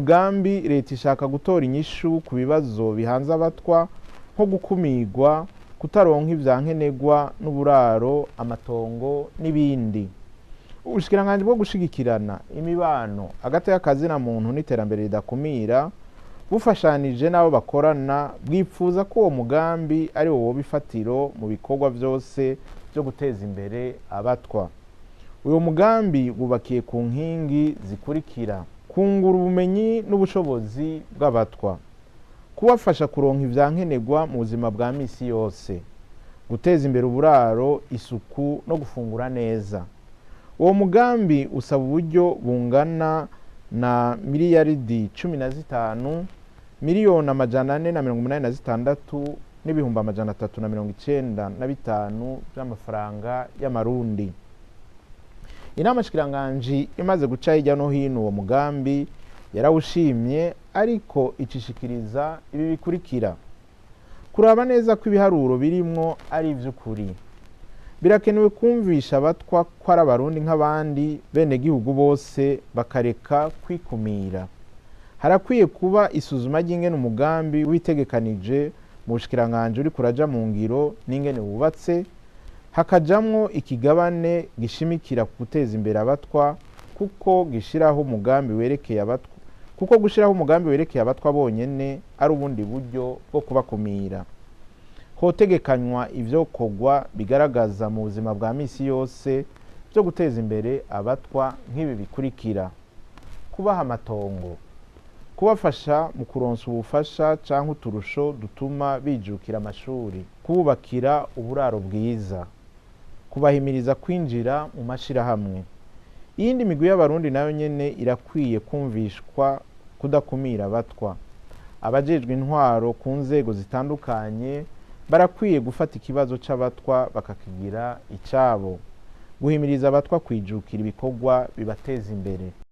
mugambi leta ishaka gutora inyishu ku bibazo bihanze abatwa nko gukumirwa, kutaronka ivyankenerwa n'uburaro, amatongo n'ibindi. Ubushikiranganji bwo gushigikirana imibano hagati y'akazi na muntu n'iterambere ridakumira bufashanije n'abo bakorana bwipfuza ko uwo mugambi ari wo bifatiro mu bikorwa byose byo guteza imbere abatwa. Uwo mugambi bubakiye ku nkingi zikurikira: kungura ubumenyi n'ubushobozi bw'abatwa, kubafasha kuronka ivyankenerwa mu buzima bwa misi yose, guteza imbere uburaro, isuku no gufungura neza. Uwo mugambi usaba uburyo bungana na miliyaridi 15 miliyoni 486 n'ibihumbi 395 by'amafaranga y'amarundi. Inama shikiranganji imaze guca hirya no hino uwo mugambi yarawushimye, ariko icishikiriza ibi bikurikira: kuraba neza ko ibiharuro birimwo ari ivy'ukuri. Birakenewe kumvisha abatwa ko ari abarundi nk'abandi bene gihugu bose, bakareka kwikumira. Harakwiye kuba isuzuma ry'ingene umugambi witegekanije mu bushikiranganji uri kuraja mu ngiro n'ingene wubatse, hakajamwo ikigabane gishimikira ku guteza imbere abatwa, kuko gushiraho umugambi werekeye abatwa bonyene ari ubundi buryo bwo kubakumira. Hotegekanywa ivyokorwa bigaragaza mu buzima bwa misi yose byo guteza imbere abatwa nk'ibi bikurikira: kubaha amatongo, kubafasha mu kuronsa ubufasha canke uturusho dutuma bijukira amashuri, kububakira uburaro bwiza, kubahimiriza kwinjira mu mashirahamwe. Iyindi migwi y'abarundi nayo nyene irakwiye kumvishwa kudakumira abatwa. Abajejwe intwaro ku nzego zitandukanye barakwiye gufata ikibazo c'abatwa bakakigira icabo, guhimiriza abatwa kwijukira ibikorwa bibateza imbere.